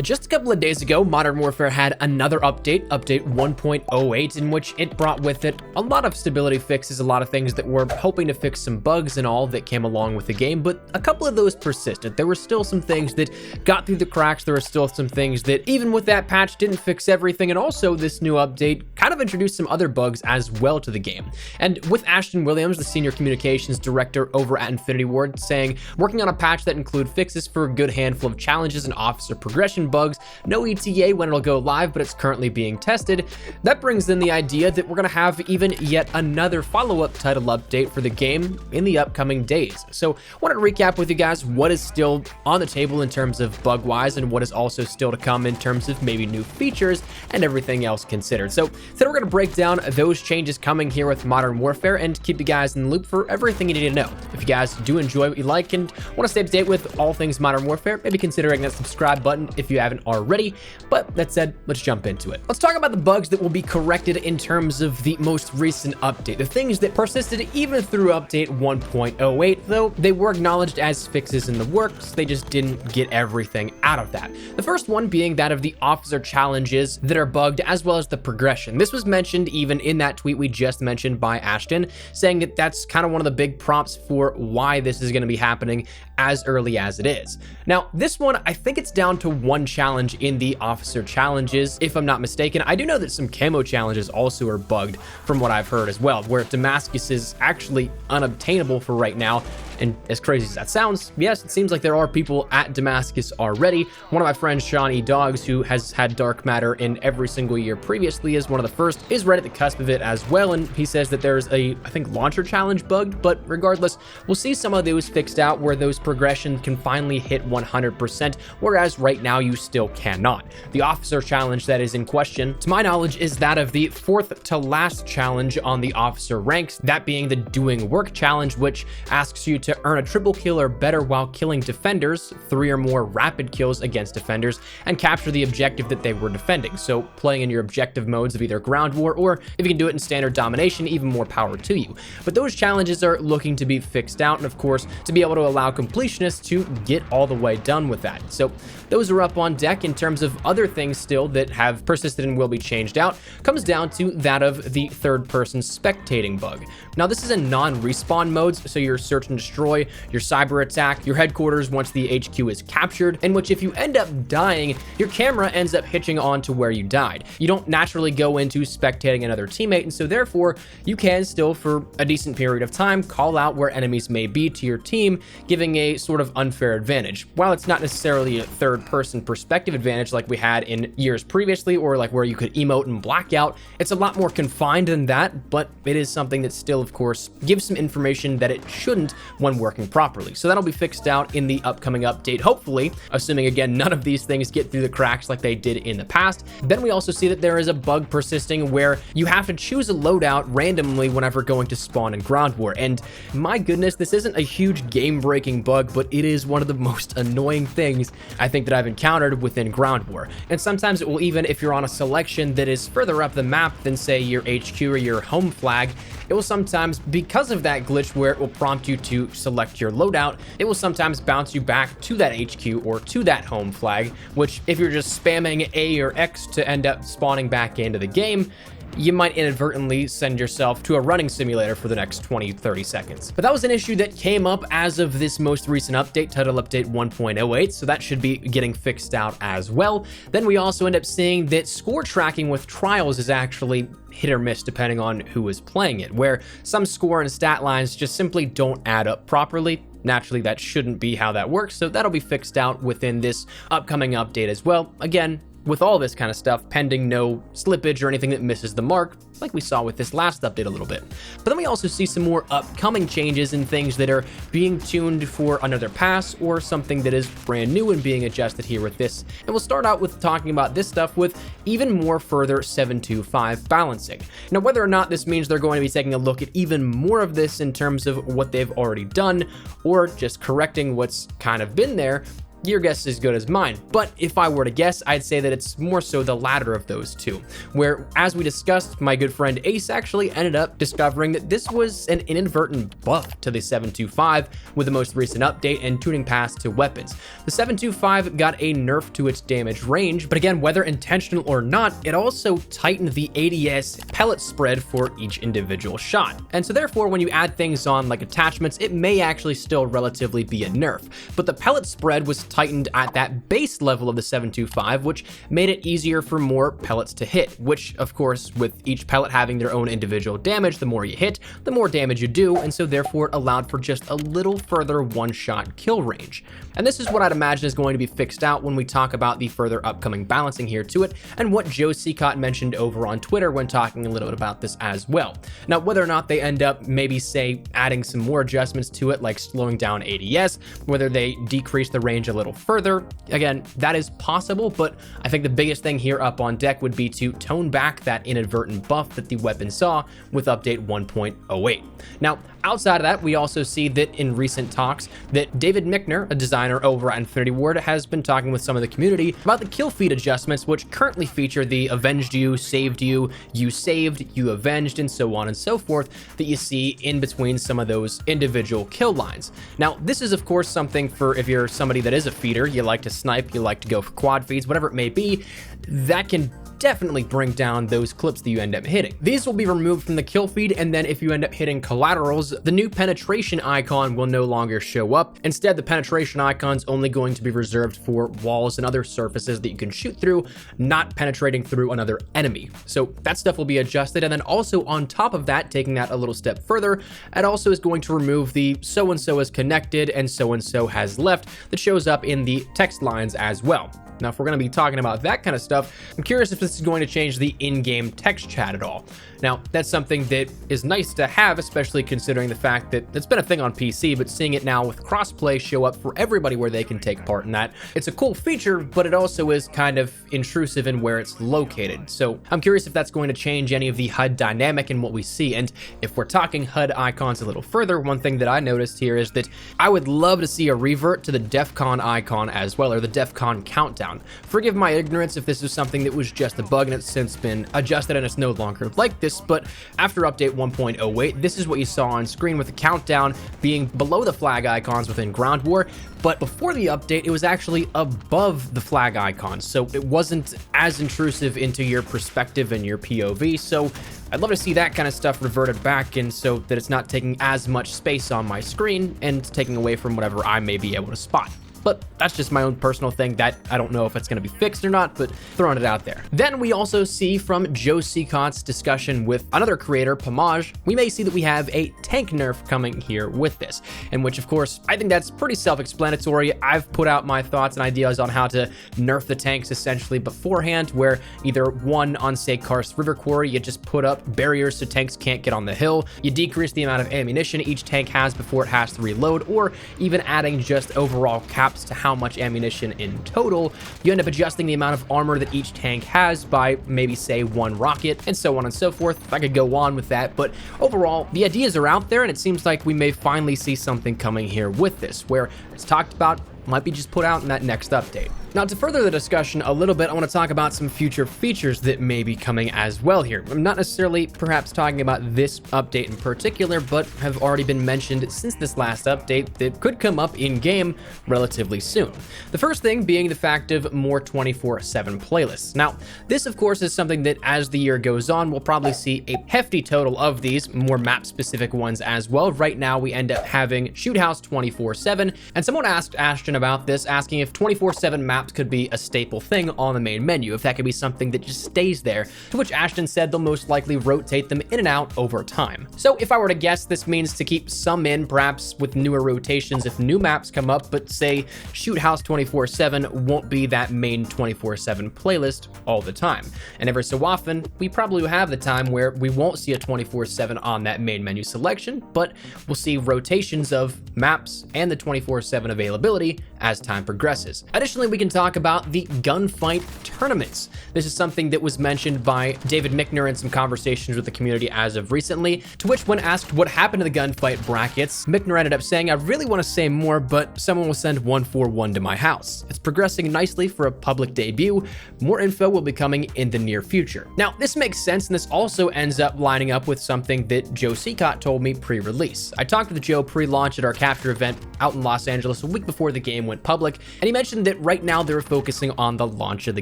Just a couple of days ago, Modern Warfare had another update, update 1.08, in which it brought with it a lot of stability fixes, a lot of things that were hoping to fix some bugs and all that came along with the game, but a couple of those persisted. There were still some things that got through the cracks, there were still some things that even with that patch didn't fix everything, and also this new update kind of introduced some other bugs as well to the game. And with Ashton Williams, the senior communications director over at Infinity Ward, saying, working on a patch that include fixes for a good handful of challenges and officer progression bugs, no ETA when it'll go live, but it's currently being tested. That brings in the idea that we're gonna have even yet another follow-up title update for the game in the upcoming days. So I wanted to recap with you guys what is still on the table in terms of bug-wise and what is also still to come in terms of maybe new features and everything else considered. So today we're gonna break down those changes coming here with Modern Warfare and keep you guys in the loop for everything you need to know. If you guys do enjoy what you like and want to stay up to date with all things Modern Warfare, maybe consider hitting that subscribe button if you haven't already. But that said, let's jump into it. Let's talk about the bugs that will be corrected in terms of the most recent update, the things that persisted even through update 1.08, though they were acknowledged as fixes in the works, they just didn't get everything out of that. The first one being that of the officer challenges that are bugged, as well as the progression. This was mentioned even in that tweet we just mentioned by Ashton, saying that that's kind of one of the big prompts for why this is going to be happening as early as it is. Now, this one, I think it's down to one challenge in the officer challenges, if I'm not mistaken. I do know that some camo challenges also are bugged from what I've heard as well, where Damascus is actually unobtainable for right now. And as crazy as that sounds, yes, it seems like there are people at Damascus already. One of my friends, Sean E. Dogs, who has had Dark Matter in every single year previously, is one of the first, is right at the cusp of it as well. And he says that there's a, I think, launcher challenge bugged, but regardless, we'll see some of those fixed out where those progression can finally hit 100%, whereas right now you still cannot. The officer challenge that is in question, to my knowledge, is that of the fourth to last challenge on the officer ranks, that being the doing work challenge, which asks you to earn a triple kill or better while killing defenders, 3 or more rapid kills against defenders, and capture the objective that they were defending. So playing in your objective modes of either ground war, or if you can do it in standard domination, even more power to you. But those challenges are looking to be fixed out, and of course, to be able to allow completionists to get all the way done with that. So those are up on deck. In terms of other things still that have persisted and will be changed out, comes down to that of the third-person spectating bug. Now, this is in non-respawn modes, so your search and destroy, your cyber attack, your headquarters once the HQ is captured, in which if you end up dying, your camera ends up hitching on to where you died. You don't naturally go into spectating another teammate, and so therefore, you can still, for a decent period of time, call out where enemies may be to your team, giving a sort of unfair advantage. While it's not necessarily a third-person perspective advantage like we had in years previously, or like where you could emote and blackout, it's a lot more confined than that, but it is something that still, of course, gives some information that it shouldn't when working properly. So that'll be fixed out in the upcoming update, hopefully, assuming again none of these things get through the cracks like they did in the past. Then we also see that there is a bug persisting where you have to choose a loadout randomly whenever going to spawn in ground war. And my goodness, this isn't a huge game-breaking bug, but it is one of the most annoying things I think that I've encountered within ground war. And sometimes it will, even if you're on a selection that is further up the map than say your HQ or your home flag, it will sometimes, because of that glitch where it will prompt you to select your loadout, it will sometimes bounce you back to that HQ or to that home flag, which if you're just spamming A or X to end up spawning back into the game, you might inadvertently send yourself to a running simulator for the next 20-30 seconds. But that was an issue that came up as of this most recent update, title update 1.08, so that should be getting fixed out as well. Then we also end up seeing that score tracking with trials is actually hit or miss depending on who is playing it, where some score and stat lines just simply don't add up properly. Naturally, that shouldn't be how that works, so that'll be fixed out within this upcoming update as well. Again, with all this kind of stuff, pending no slippage or anything that misses the mark, like we saw with this last update a little bit. But then we also see some more upcoming changes and things that are being tuned for another pass or something that is brand new and being adjusted here with this. And we'll start out with talking about this stuff with even more further 725 balancing. Now, whether or not this means they're going to be taking a look at even more of this in terms of what they've already done or just correcting what's kind of been there, your guess is as good as mine. But if I were to guess, I'd say that it's more so the latter of those two, where, as we discussed, my good friend Ace actually ended up discovering that this was an inadvertent buff to the 725 with the most recent update and tuning pass to weapons. The 725 got a nerf to its damage range, but again, whether intentional or not, it also tightened the ADS pellet spread for each individual shot. And so therefore, when you add things on like attachments, it may actually still relatively be a nerf. But the pellet spread was tightened at that base level of the 725, which made it easier for more pellets to hit, which of course, with each pellet having their own individual damage, the more you hit, the more damage you do, and so therefore it allowed for just a little further one-shot kill range. And this is what I'd imagine is going to be fixed out when we talk about the further upcoming balancing here to it, and what Joe Seacott mentioned over on Twitter when talking a little bit about this as well. Now, whether or not they end up maybe say adding some more adjustments to it, like slowing down ADS, whether they decrease the range a little further, again, that is possible, but I think the biggest thing here up on deck would be to tone back that inadvertent buff that the weapon saw with update 1.08. Now, outside of that, we also see that in recent talks that David Mickner, a designer over at Infinity Ward, has been talking with some of the community about the kill feed adjustments, which currently feature the avenged you, saved you, you saved, you avenged, and so on and so forth that you see in between some of those individual kill lines. Now, this is of course something for if you're somebody that is a feeder, you like to snipe, you like to go for quad feeds, whatever it may be, that can definitely bring down those clips that you end up hitting. These will be removed from the kill feed, and then if you end up hitting collaterals, the new penetration icon will no longer show up. Instead, the penetration icon is only going to be reserved for walls and other surfaces that you can shoot through, not penetrating through another enemy. So that stuff will be adjusted, and then also on top of that, taking that a little step further, it also is going to remove the so-and-so is connected and so-and-so has left that shows up in the text lines as well. Now, if we're going to be talking about that kind of stuff, I'm curious if this is going to change the in-game text chat at all. Now, that's something that is nice to have, especially considering the fact that it's been a thing on PC, but seeing it now with crossplay show up for everybody where they can take part in that, it's a cool feature, but it also is kind of intrusive in where it's located. So I'm curious if that's going to change any of the HUD dynamic in what we see. And if we're talking HUD icons a little further, one thing that I noticed here is that I would love to see a revert to the DEF CON icon as well, or the DEF CON countdown. Forgive my ignorance if this is something that was just a bug and it's since been adjusted and it's no longer like this, but after update 1.08, this is what you saw on screen with the countdown being below the flag icons within Ground War, but before the update, it was actually above the flag icons, so it wasn't as intrusive into your perspective and your POV, so I'd love to see that kind of stuff reverted back in so that it's not taking as much space on my screen and taking away from whatever I may be able to spot. But that's just my own personal thing that I don't know if it's going to be fixed or not, but throwing it out there. Then we also see from Joe Seacott's discussion with another creator, Pomage, we may see that we have a tank nerf coming here with this, in which of course, I think that's pretty self-explanatory. I've put out my thoughts and ideas on how to nerf the tanks essentially beforehand, where either one on say Karst River Quarry, you just put up barriers so tanks can't get on the hill, you decrease the amount of ammunition each tank has before it has to reload, or even adding just overall cap to how much ammunition in total, you end up adjusting the amount of armor that each tank has by maybe say one rocket, and so on and so forth. I could go on with that, but overall, the ideas are out there, and it seems like we may finally see something coming here with this, where it's talked about, might be just put out in that next update. Now, to further the discussion a little bit, I want to talk about some future features that may be coming as well here. I'm not necessarily perhaps talking about this update in particular, but have already been mentioned since this last update that could come up in-game relatively soon. The first thing being the fact of more 24/7 playlists. Now, this of course is something that as the year goes on, we'll probably see a hefty total of these, more map-specific ones as well. Right now, we end up having Shoot House 24/7, and someone asked Ashton about this, asking if 24/7 maps could be a staple thing on the main menu, if that could be something that just stays there, to which Ashton said they'll most likely rotate them in and out over time. So if I were to guess, this means to keep some in, perhaps with newer rotations if new maps come up, but say Shoot House 24/7 won't be that main 24/7 playlist all the time. And every so often, we probably have the time where we won't see a 24/7 on that main menu selection, but we'll see rotations of maps and the 24/7 availability as time progresses. Additionally, we can talk about the gunfight tournaments. This is something that was mentioned by David Mickner in some conversations with the community as of recently, to which when asked what happened to the gunfight brackets, Mickner ended up saying, "I really want to say more, but someone will send 141 to my house. It's progressing nicely for a public debut. More info will be coming in the near future." Now, this makes sense, and this also ends up lining up with something that Joe Seacott told me pre-release. I talked with Joe pre-launch at our capture event out in Los Angeles a week before the game went public, and he mentioned that right now they were focusing on the launch of the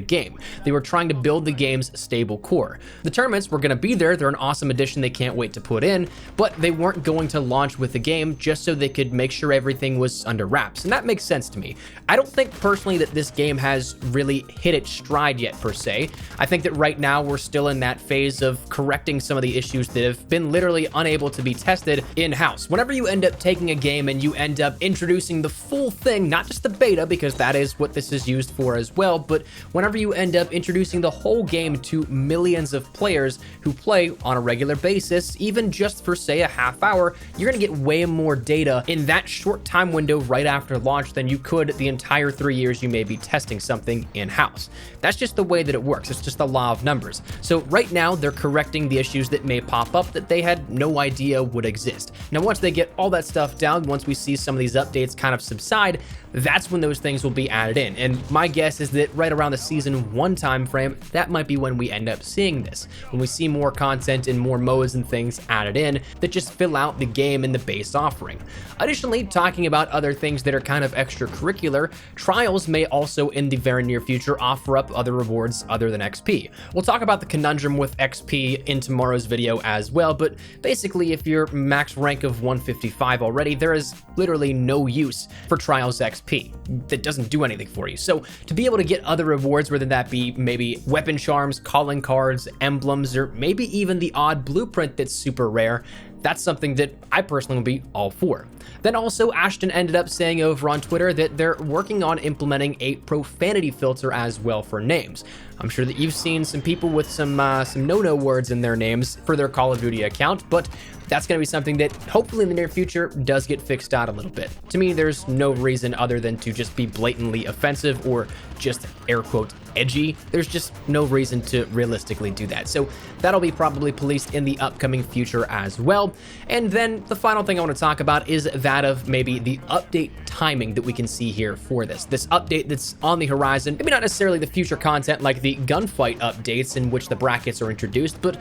game. They were trying to build the game's stable core. The tournaments were going to be there. They're an awesome addition they can't wait to put in, but they weren't going to launch with the game just so they could make sure everything was under wraps, and that makes sense to me. I don't think personally that this game has really hit its stride yet per se. I think that right now we're still in that phase of correcting some of the issues that have been literally unable to be tested in-house. Whenever you end up taking a game and you end up introducing the full thing, not just the beta, because that is what this is used for as well, but whenever you end up introducing the whole game to millions of players who play on a regular basis, even just for say a half hour, you're going to get way more data in that short time window right after launch than you could the entire 3 years you may be testing something in-house. That's just the way that it works. It's just the law of numbers. So right now they're correcting the issues that may pop up that they had no idea would exist. Now, once they get all that stuff down, once we see some of these updates kind of subside, that's when those things will be added in. And my guess is that right around the season 1 time frame, that might be when we end up seeing this, when we see more content and more modes and things added in that just fill out the game and the base offering. Additionally, talking about other things that are kind of extracurricular, Trials may also in the very near future offer up other rewards other than XP. We'll talk about the conundrum with XP in tomorrow's video as well, but basically if you're max rank of 155 already, there is literally no use for Trials XP. That doesn't do anything for you. So to be able to get other rewards, whether that be maybe weapon charms, calling cards, emblems, or maybe even the odd blueprint that's super rare, that's something that I personally would be all for. Then also, Ashton ended up saying over on Twitter that they're working on implementing a profanity filter as well for names. I'm sure that you've seen some people with some no-no words in their names for their Call of Duty account, but that's going to be something that hopefully in the near future does get fixed out a little bit. To me, there's no reason other than to just be blatantly offensive or just air quote edgy. There's just no reason to realistically do that. So that'll be probably policed in the upcoming future as well. And then the final thing I want to talk about is that of maybe the update timing that we can see here for this update that's on the horizon. Maybe not necessarily the future content like the gunfight updates in which the brackets are introduced, but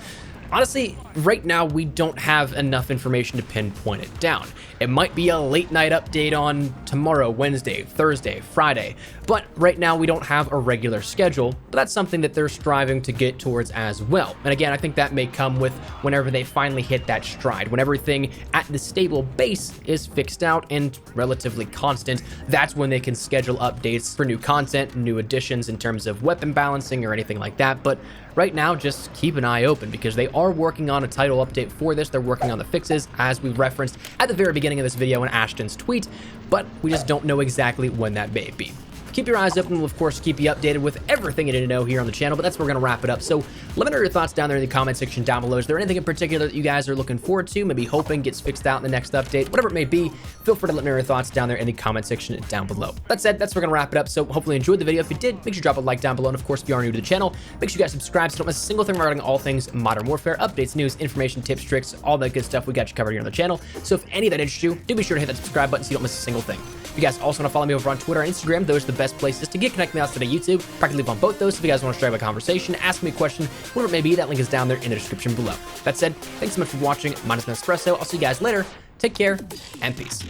honestly, right now, we don't have enough information to pinpoint it down. It might be a late night update on tomorrow, Wednesday, Thursday, Friday, but right now we don't have a regular schedule, but that's something that they're striving to get towards as well. And again, I think that may come with whenever they finally hit that stride, when everything at the stable base is fixed out and relatively constant, that's when they can schedule updates for new content, new additions in terms of weapon balancing or anything like that. But right now, just keep an eye open because they are working on a title update for this. They're working on the fixes as we referenced at the very beginning of this video in Ashton's tweet, but we just don't know exactly when that may be. Keep your eyes open. We'll, of course, keep you updated with everything you need to know here on the channel, but that's where we're going to wrap it up. So let me know your thoughts down there in the comment section down below. Is there anything in particular that you guys are looking forward to, maybe hoping gets fixed out in the next update? Whatever it may be, feel free to let me know your thoughts down there in the comment section down below. That said, that's where we're going to wrap it up. So hopefully you enjoyed the video. If you did, make sure you drop a like down below. And of course, if you are new to the channel, make sure you guys subscribe so you don't miss a single thing regarding all things Modern Warfare, updates, news, information, tips, tricks, all that good stuff we got you covered here on the channel. So if any of that interests you, do be sure to hit that subscribe button so you don't miss a single thing. If you guys also want to follow me over on Twitter and Instagram, those are the best places to get connected with us today. YouTube, practically on both those. So if you guys want to strike up a conversation, ask me a question, whatever it may be, that link is down there in the description below. That said, thanks so much for watching. My name is Espresso. I'll see you guys later. Take care and peace.